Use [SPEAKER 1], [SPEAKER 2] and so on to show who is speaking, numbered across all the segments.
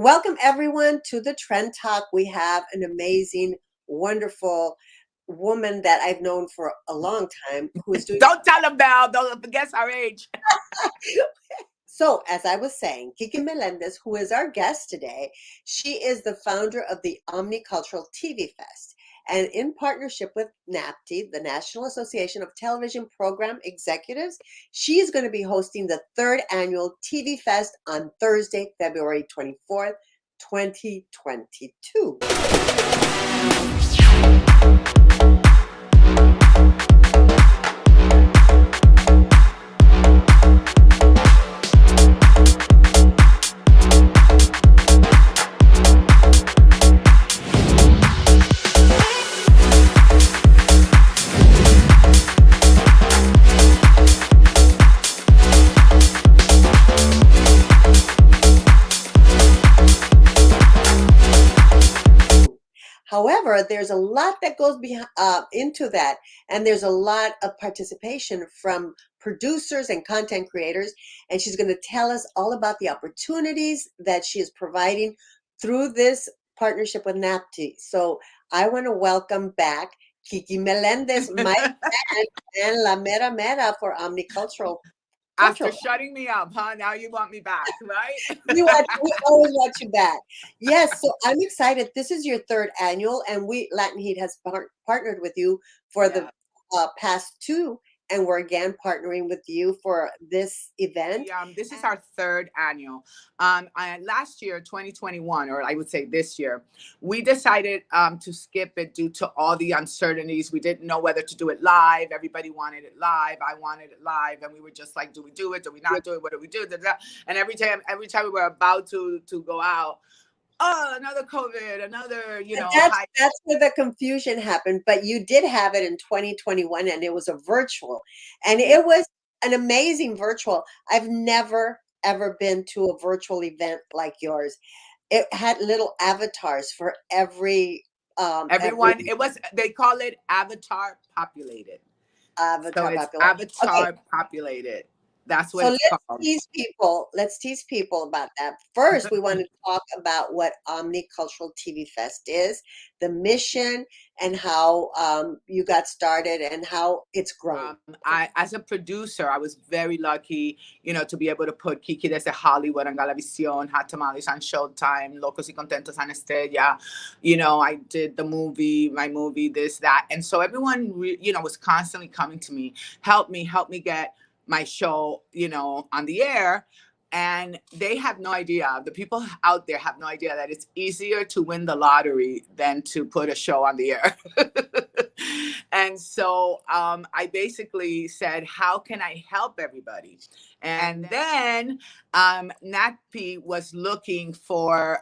[SPEAKER 1] Welcome everyone to the Trend Talk. We have an amazing, wonderful woman that I've known for a long time who is doing.
[SPEAKER 2] Don't tell them, Belle. Don't guess our age.
[SPEAKER 1] So, as I was saying, Kiki Melendez, who is our guest today, she is the founder of the Omni Cultural TV Fest. And in partnership with NAPTE, the National Association of Television Program Executives, she is going to be hosting the third annual TV Fest on Thursday, February 24th, 2022. However, there's a lot that goes into that, and there's a lot of participation from producers and content creators, and she's going to tell us all about the opportunities that she is providing through this partnership with NAPTE. So I want to welcome back Kiki Melendez, my friend, and La Mera Mera for Omnicultural.
[SPEAKER 2] After shutting me up, huh? Now you want me back, right?
[SPEAKER 1] We always want you back. Yes, so I'm excited. This is your third annual, and Latin Heat has partnered with you for the past two, and we're again partnering with you for this event.
[SPEAKER 2] Yeah, this is our third annual. Last year, 2021, or I would say this year, we decided to skip it due to all the uncertainties. We didn't know whether to do it live. Everybody wanted it live. I wanted it live, and we were just like, do we do it? Do we not do it? What do we do? And every time we were about to go out, oh, another COVID, another,
[SPEAKER 1] That's where the confusion happened. But you did have it in 2021, and it was a virtual, and it was an amazing virtual. I've never ever been to a virtual event like yours. It had little avatars for
[SPEAKER 2] everyone. They call it avatar populated. Avatar populated. That's what it's called.
[SPEAKER 1] Let's tease people about that. First, we want to talk about what Omni Cultural TV Fest is, the mission, and how you got started and how it's grown.
[SPEAKER 2] As a producer, I was very lucky, to be able to put Kiki desde Hollywood on Galavisión, Hot Tamales on Showtime, Locos y Contentos on Estrella. I did my movie, this, that. And so everyone, was constantly coming to me, help me get my show, on the air. And they have no idea. The people out there have no idea that it's easier to win the lottery than to put a show on the air. And so I basically said, how can I help everybody? And then NAPTE was looking for,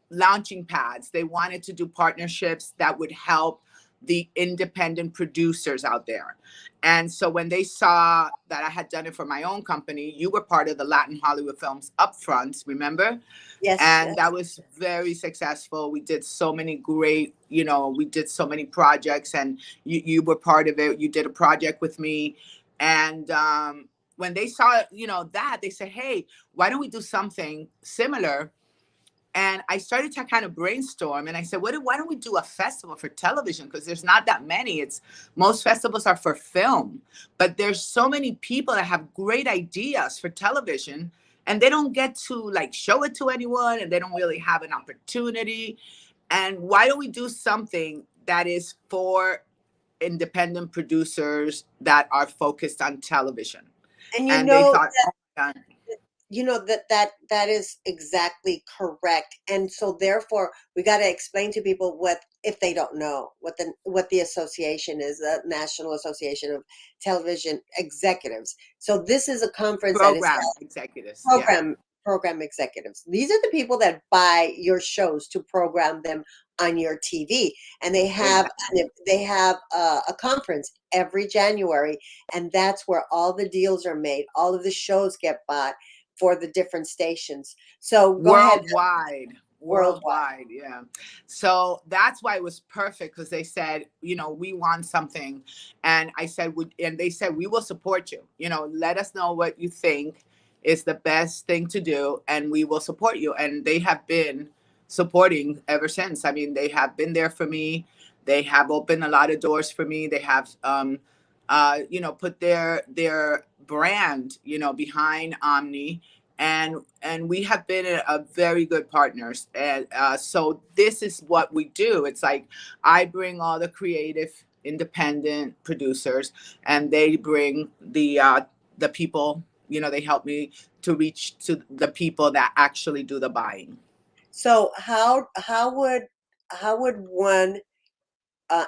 [SPEAKER 2] launching pads. They wanted to do partnerships that would help the independent producers out there. And so when they saw that I had done it for my own company, you were part of the Latin Hollywood Films Upfronts, remember?
[SPEAKER 1] Yes.
[SPEAKER 2] And that was very successful. We did so many great, we did so many projects, and you were part of it. You did a project with me. And when they saw, that, they said, hey, why don't we do something similar? And I started to kind of brainstorm, and I said, why don't we do a festival for television? Because there's not that many. Most festivals are for film, but there's so many people that have great ideas for television, and they don't get to show it to anyone, and they don't really have an opportunity. And why don't we do something that is for independent producers that are focused on television?
[SPEAKER 1] And they thought, that is exactly correct. And so therefore we got to explain to people if they don't know what the association is, the National Association of Television Executives. So this is a conference program executives. These are the people that buy your shows to program them on your TV, and they have a conference every January, and that's where all the deals are made. All of the shows get bought for the different stations. So
[SPEAKER 2] worldwide, yeah. So that's why it was perfect, because they said, we want something, and I said, and they said, we will support you. Let us know what you think, It's the best thing to do, and we will support you. And they have been supporting ever since. I mean, they have been there for me. They have opened a lot of doors for me. They have, put their brand, behind Omni, and we have been a very good partners. And so this is what we do. It's like I bring all the creative, independent producers, and they bring the people. They help me to reach to the people that actually do the buying.
[SPEAKER 1] So how would one uh,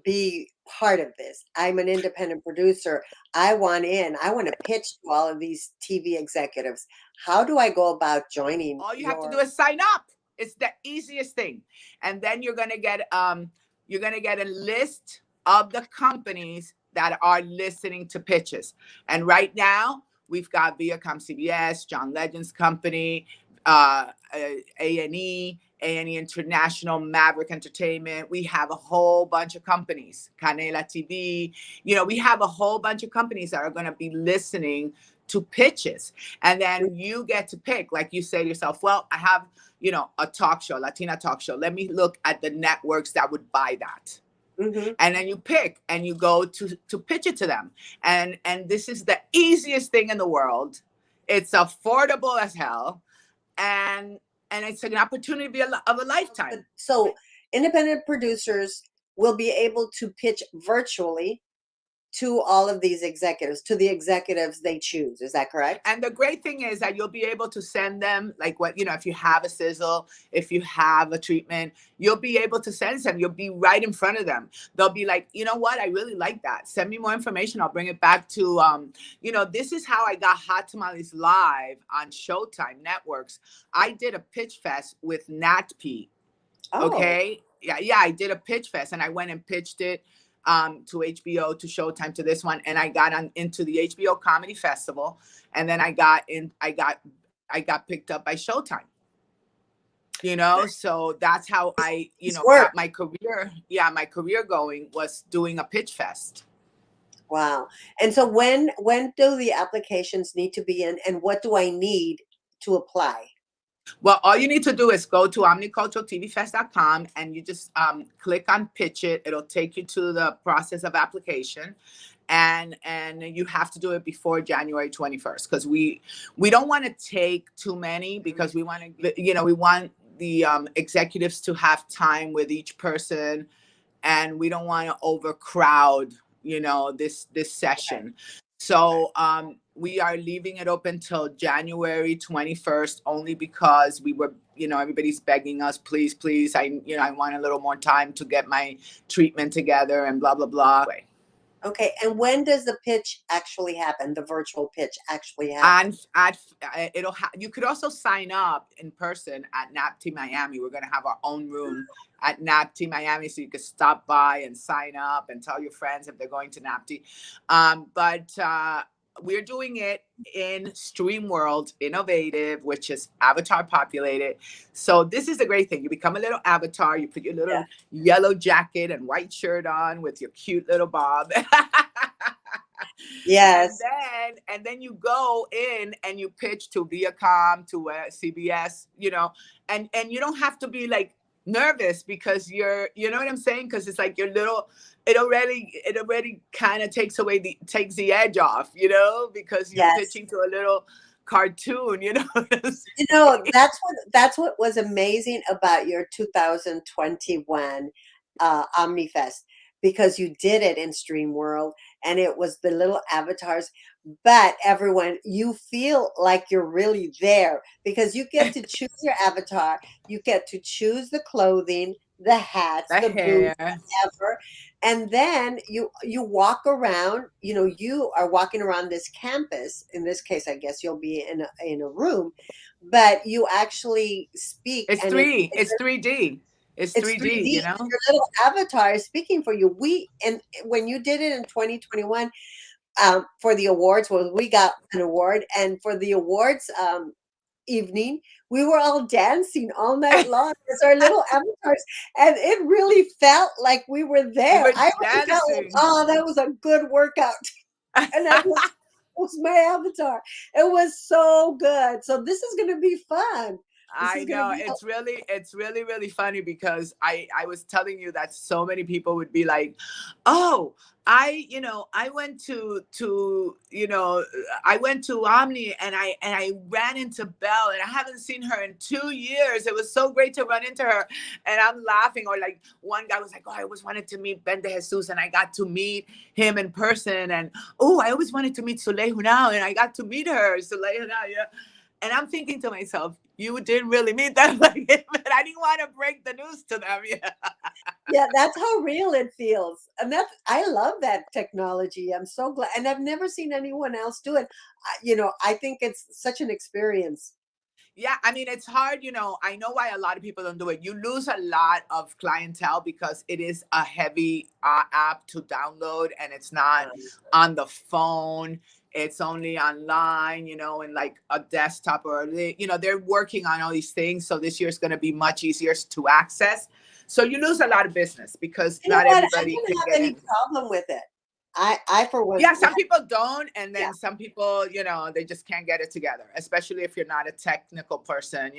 [SPEAKER 1] be part of this? I'm an independent producer. I want in. I want to pitch to all of these TV executives. How do I go about joining
[SPEAKER 2] All you have to do
[SPEAKER 1] your?
[SPEAKER 2] is sign up. It's the easiest thing. And then you're gonna get a list of the companies that are listening to pitches. And right now we've got Viacom CBS, John Legend's company, A&E, A&E International, Maverick Entertainment. We have a whole bunch of companies, Canela TV. We have a whole bunch of companies that are going to be listening to pitches. And then you get to pick, like you say to yourself, well, I have, a talk show, Latina talk show. Let me look at the networks that would buy that.
[SPEAKER 1] Mhm.
[SPEAKER 2] And then you pick and you go to pitch it to them. And this is the easiest thing in the world. It's affordable as hell. And it's an opportunity of a lifetime.
[SPEAKER 1] So independent producers will be able to pitch virtually to all of these executives, to the executives they choose. Is that correct?
[SPEAKER 2] And the great thing is that you'll be able to send them, like, what, if you have a sizzle, if you have a treatment, you'll be able to send them. You'll be right in front of them. They'll be like, you know what? I really like that. Send me more information. I'll bring it back to, this is how I got Hot Tamales Live on Showtime Networks. I did a pitch fest with NatP.
[SPEAKER 1] Oh,
[SPEAKER 2] Okay. Yeah, I did a pitch fest and I went and pitched it to HBO, to Showtime, to this one, and I got on into the HBO Comedy Festival, and then I got picked up by Showtime. So that's how I,
[SPEAKER 1] nice work.
[SPEAKER 2] got my career. Yeah, my career going was doing a pitch fest.
[SPEAKER 1] Wow. And so when do the applications need to be in, and what do I need to apply?
[SPEAKER 2] Well, all you need to do is go to omniculturaltvfest.com and you just click on pitch it. It'll take you to the process of application. And you have to do it before January 21st, because we don't want to take too many, because we want to, we want the executives to have time with each person, and we don't want to overcrowd this session. So we are leaving it open till January 21st, only because we were, everybody's begging us, please, please, I want a little more time to get my treatment together and blah blah blah.
[SPEAKER 1] Okay, and when does the pitch actually happen? The virtual pitch actually happen?
[SPEAKER 2] And you could also sign up in person at NAPT Miami. We're going to have our own room at NAPT Miami, so you could stop by and sign up and tell your friends if they're going to NAPT. But we're doing it in Stream World Innovative, which is avatar populated. So this is a great thing. You become a little avatar. You put your little yellow jacket and white shirt on with your cute little bob.
[SPEAKER 1] Yes.
[SPEAKER 2] And then you go in and you pitch to Viacom, to CBS, and you don't have to be like nervous, because you know what I'm saying? Because it's like it already kind of takes the edge off, because you're
[SPEAKER 1] Yes.
[SPEAKER 2] pitching to a little cartoon,
[SPEAKER 1] That's what was amazing about your 2021 OmniFest, because you did it in Stream World and it was the little avatars, but everyone, you feel like you're really there because you get to choose your avatar, you get to choose the clothing, the hats,
[SPEAKER 2] the
[SPEAKER 1] the boots,
[SPEAKER 2] hair.
[SPEAKER 1] whatever. And then you walk around, you are walking around this campus. In this case, I guess you'll be in a room, but you actually speak,
[SPEAKER 2] It's
[SPEAKER 1] and
[SPEAKER 2] it's 3D. It's
[SPEAKER 1] it's
[SPEAKER 2] 3D,
[SPEAKER 1] 3D. And your little avatar is speaking for you. And when you did it in 2021, for the awards, well, we got an award, and for the awards evening, we were all dancing all night long as our little avatars, and it really felt like we were
[SPEAKER 2] We
[SPEAKER 1] there.
[SPEAKER 2] were
[SPEAKER 1] I really felt like,
[SPEAKER 2] dancing.
[SPEAKER 1] oh, that was a good workout, and was my avatar. It was so good. So this is going to be fun. This is
[SPEAKER 2] I
[SPEAKER 1] going to
[SPEAKER 2] know
[SPEAKER 1] be
[SPEAKER 2] it's really really funny because I was telling you that so many people would be like, "Oh, I went I went to Omni and I ran into Belle and I haven't seen her in 2 years. It was so great to run into her." And I'm laughing, or like one guy was like, "Oh, I always wanted to meet Ben de Jesus and I got to meet him in person." And, "Oh, I always wanted to meet Soleil Hunao and I got to meet her." Soleil Hunao, yeah. And I'm thinking to myself, you didn't really meet them like it, but I didn't want to break the news to them. Yeah.
[SPEAKER 1] Yeah, that's how real it feels. And that's I love that technology. I'm so glad. And I've never seen anyone else do it. I think it's such an experience.
[SPEAKER 2] Yeah, I mean, it's hard, I know why a lot of people don't do it. You lose a lot of clientele because it is a heavy app to download and it's not
[SPEAKER 1] Um,
[SPEAKER 2] on the phone. It's only online, and like a desktop or, they're working on all these things. So this year is going to be much easier to access. So you lose a lot of business because
[SPEAKER 1] You know
[SPEAKER 2] not
[SPEAKER 1] what? I
[SPEAKER 2] everybody
[SPEAKER 1] don't
[SPEAKER 2] can
[SPEAKER 1] have
[SPEAKER 2] get
[SPEAKER 1] any
[SPEAKER 2] in.
[SPEAKER 1] problem with it. I for one,
[SPEAKER 2] Yeah, some people don't, and
[SPEAKER 1] yeah.
[SPEAKER 2] then some people, they just can't get it together, especially if you're not a technical person.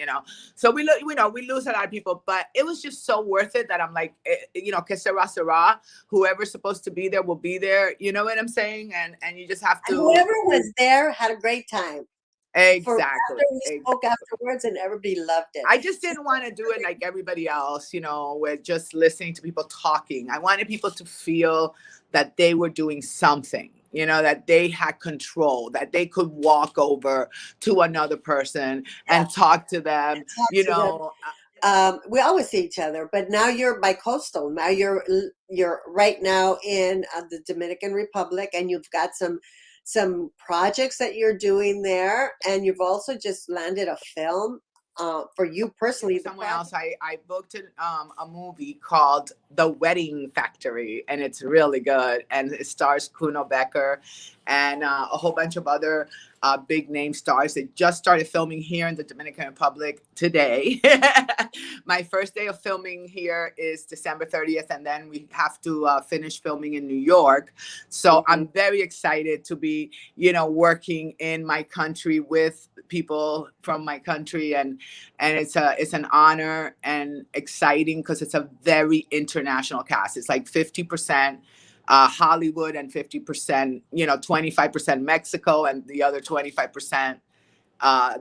[SPEAKER 2] So we lose a lot of people, but it was just so worth it that I'm like, que sera sera. Whoever's supposed to be there will be there. You know what I'm saying? And you just have
[SPEAKER 1] And
[SPEAKER 2] to.
[SPEAKER 1] whoever was there had a great time. For
[SPEAKER 2] Exactly.
[SPEAKER 1] after we spoke afterwards, and everybody loved it.
[SPEAKER 2] I just
[SPEAKER 1] So
[SPEAKER 2] didn't want to do it like everybody else, with just listening to people talking. I wanted people to feel that they were doing something, that they had control, that they could walk over to another person
[SPEAKER 1] yeah,
[SPEAKER 2] and talk to them,
[SPEAKER 1] talk to them. We always see each other, but now you're bi-coastal. Now you're right now in the Dominican Republic, and you've got some projects that you're doing there, and you've also just landed a film for you
[SPEAKER 2] For
[SPEAKER 1] personally. The
[SPEAKER 2] someone else.
[SPEAKER 1] project.
[SPEAKER 2] I booked a movie called The Wedding Factory, and it's really good. And it stars Kuno Becker and a whole bunch of other big name stars. They just started filming here in the Dominican Republic today. My first day of filming here is December 30th, and then we have to finish filming in New York. So
[SPEAKER 1] Mhm.
[SPEAKER 2] I'm very excited to be, working in my country with people from my country, and it's an honor and exciting because it's a very international cast. It's like 50% Hollywood and 50%, 25% Mexico and the other 25%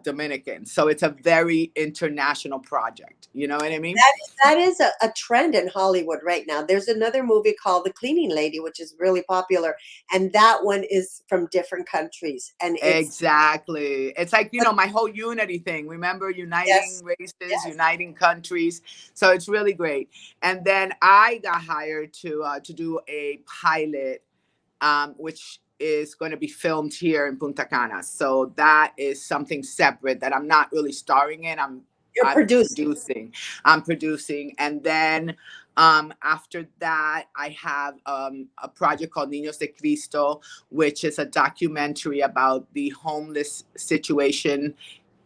[SPEAKER 2] Dominican. So it's a very international project. You know what I mean?
[SPEAKER 1] That is a trend in Hollywood right now. There's another movie called The Cleaning Lady, which is really popular, and that one is from different countries, and it's
[SPEAKER 2] Exactly. It's like,
[SPEAKER 1] but
[SPEAKER 2] my whole unity thing. Remember, uniting
[SPEAKER 1] yes,
[SPEAKER 2] races,
[SPEAKER 1] yes.
[SPEAKER 2] uniting countries. So it's really great. And then I got hired to do a pilot, which is going to be filmed here in Punta Cana. So that is something separate that I'm not really starring in.
[SPEAKER 1] You're
[SPEAKER 2] I'm
[SPEAKER 1] producing.
[SPEAKER 2] producing. I'm producing. And then after that, I have a project called Niños de Cristo, which is a documentary about the homeless situation,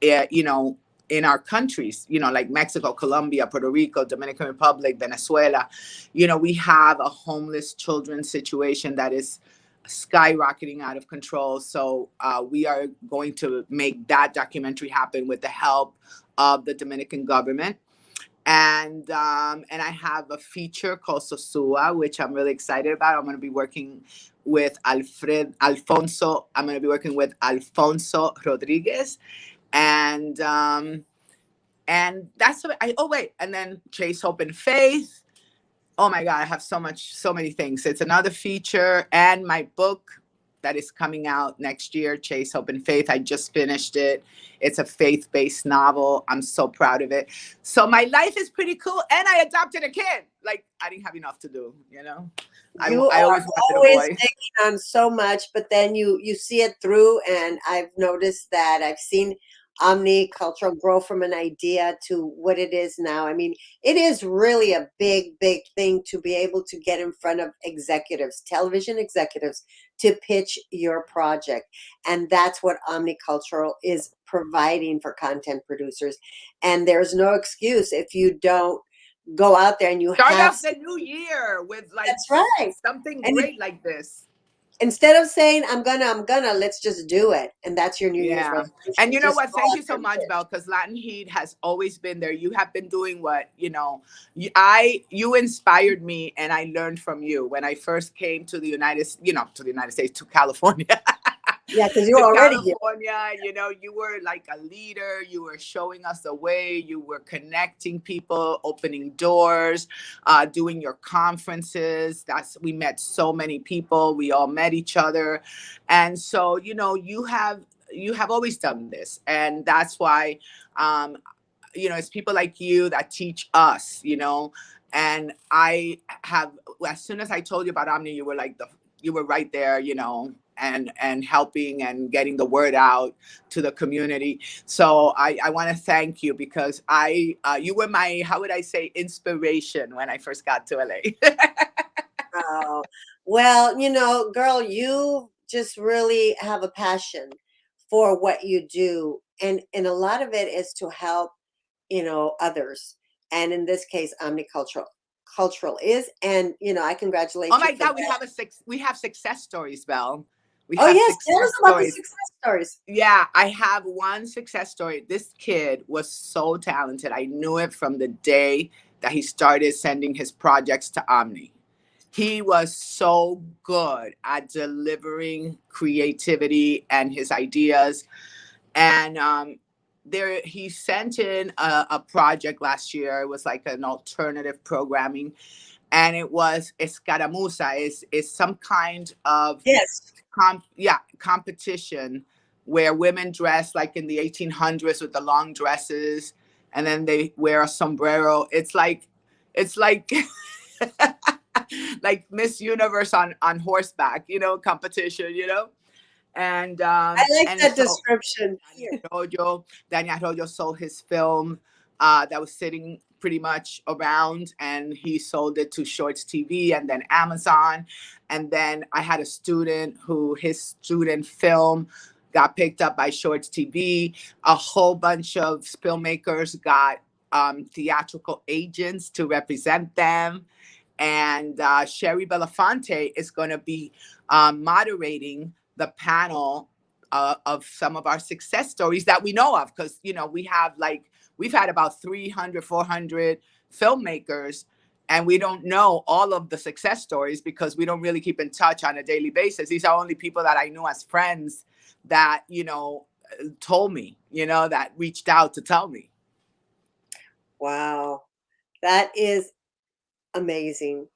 [SPEAKER 2] you know, in our countries, like Mexico, Colombia, Puerto Rico, Dominican Republic, Venezuela. We have a homeless children situation that is skyrocketing out of control. So we are going to make that documentary happen with the help of the Dominican government. And I have a feature called Sosua, which I'm really excited about. I'm going to be working with Alfonso. I'm going to be working with Alfonso Rodriguez, and that's what I. Oh wait, and then Chase Hope and Faith. Oh my God, I have so many things. It's another feature and my book that is coming out next year, Chase Hope and Faith. I just finished it. It's a faith-based novel. I'm so proud of it. So my life is pretty cool. And I adopted a kid. Like I didn't have enough to do.
[SPEAKER 1] You
[SPEAKER 2] I
[SPEAKER 1] are
[SPEAKER 2] always wanted a
[SPEAKER 1] always
[SPEAKER 2] boy.
[SPEAKER 1] taking on so much, but then you see it through, and I've noticed that I've seen Omni Cultural grow from an idea to what it is now. I mean, it is really a big, big thing to be able to get in front of executives, television executives, to pitch your project. And that's what Omni Cultural is providing for content producers. And there's no excuse if you don't go out there and you
[SPEAKER 2] Start
[SPEAKER 1] have.
[SPEAKER 2] off the new year with like
[SPEAKER 1] That's right.
[SPEAKER 2] something
[SPEAKER 1] And
[SPEAKER 2] great like this.
[SPEAKER 1] Instead of saying I'm gonna, let's just do it. And that's your New Year's
[SPEAKER 2] Yeah. And
[SPEAKER 1] resolution.
[SPEAKER 2] you know
[SPEAKER 1] Just
[SPEAKER 2] what?
[SPEAKER 1] go
[SPEAKER 2] Thank
[SPEAKER 1] out
[SPEAKER 2] you so
[SPEAKER 1] there and
[SPEAKER 2] much,
[SPEAKER 1] do it.
[SPEAKER 2] Belle, because Latin Heat has always been there. You have been doing what, you inspired me and I learned from you when I first came to to the United States, to California.
[SPEAKER 1] Yeah, because you're
[SPEAKER 2] To
[SPEAKER 1] already here.
[SPEAKER 2] California, you were like a leader. You were showing us the way. You were connecting people, opening doors, doing your conferences. We met so many people. We all met each other, and so you have always done this, and that's why um, it's people like you that teach us, and I have, as soon as I told you about Omni, you were right there, and helping and getting the word out to the community. So I want to thank you because you were my, how would I say, inspiration when I first got to LA.
[SPEAKER 1] Oh, well, girl, you just really have a passion for what you do. And a lot of it is to help, others. And in this case, omnicultural cultural is. And, I
[SPEAKER 2] Oh
[SPEAKER 1] congratulate you
[SPEAKER 2] my
[SPEAKER 1] for
[SPEAKER 2] God,
[SPEAKER 1] that.
[SPEAKER 2] we have success stories, Belle. We
[SPEAKER 1] Oh,
[SPEAKER 2] have
[SPEAKER 1] yes, tell us
[SPEAKER 2] success
[SPEAKER 1] about the
[SPEAKER 2] stories.
[SPEAKER 1] success stories.
[SPEAKER 2] Yeah, I have one success story. This kid was so talented. I knew it from the day that he started sending his projects to Omni. He was so good at delivering creativity and his ideas. And there, he sent in a project last year. It was like an alternative programming, and it was escaramuza. Is some kind of
[SPEAKER 1] Yes.
[SPEAKER 2] competition where women dress like in the 1800s with the long dresses, and then they wear a sombrero. It's like like Miss Universe on horseback, competition, and
[SPEAKER 1] I
[SPEAKER 2] um
[SPEAKER 1] like
[SPEAKER 2] and
[SPEAKER 1] that
[SPEAKER 2] so
[SPEAKER 1] description.
[SPEAKER 2] Daniel Arroyo sold his film that was sitting pretty much around, and he sold it to Shorts TV and then Amazon. And then I had a student who his student film got picked up by Shorts TV. A whole bunch of filmmakers got theatrical agents to represent them. And Sherry Belafonte is going to be moderating the panel of some of our success stories that we know of, because we've had about 300, 400 filmmakers, and we don't know all of the success stories because we don't really keep in touch on a daily basis. These are only people that I knew as friends that told me, that reached out to tell me.
[SPEAKER 1] Wow. That is amazing.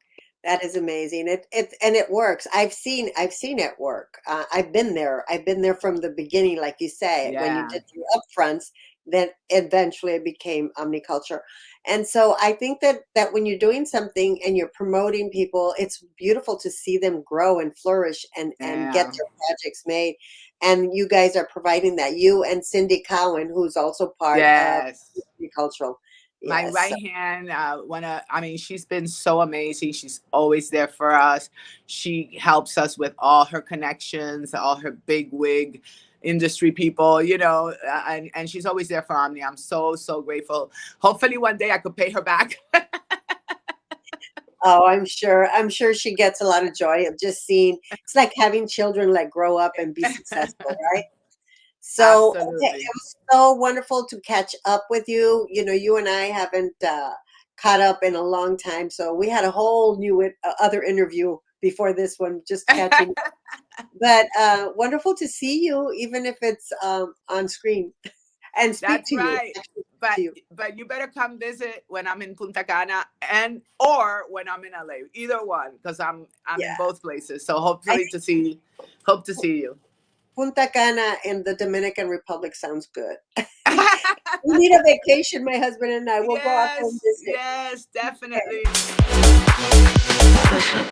[SPEAKER 1] That is amazing. And it works. I've seen it work. I've been there. I've been there from the beginning, like you say, when you
[SPEAKER 2] Yeah.
[SPEAKER 1] did your upfronts, then eventually it became omniculture. And so I think that when you're doing something and you're promoting people, it's beautiful to see them grow and flourish and get
[SPEAKER 2] Yeah.
[SPEAKER 1] their projects made. And you guys are providing that. You and Cindy Cowan, who's also part of
[SPEAKER 2] Yes.
[SPEAKER 1] omnicultural.
[SPEAKER 2] My
[SPEAKER 1] Yes. So
[SPEAKER 2] right hand, I mean, she's been so amazing. She's always there for us. She helps us with all her connections, all her big wig industry people, and she's always there for Omni. I'm so, so grateful. Hopefully one day I could pay her back.
[SPEAKER 1] Oh, I'm sure she gets a lot of joy of just seeing. It's like having children like grow up and be successful, right? So, okay, it
[SPEAKER 2] Absolutely.
[SPEAKER 1] was so wonderful to catch up with you. You and I haven't caught up in a long time, so we had a whole new other interview before this one, just catching. But wonderful to see you, even if it's on screen, and speak
[SPEAKER 2] That's
[SPEAKER 1] to you.
[SPEAKER 2] right.
[SPEAKER 1] Actually speak
[SPEAKER 2] But
[SPEAKER 1] to you.
[SPEAKER 2] but you better come visit when I'm in Punta Cana and or when I'm in LA. Either one, because I'm in
[SPEAKER 1] Yeah,
[SPEAKER 2] both places. So
[SPEAKER 1] I
[SPEAKER 2] hopefully to see hope to see you.
[SPEAKER 1] Punta Cana in the Dominican Republic sounds good. We need a vacation, my husband and I. We'll go out there and
[SPEAKER 2] Yes,
[SPEAKER 1] visit.
[SPEAKER 2] yes,
[SPEAKER 1] Okay.
[SPEAKER 2] definitely.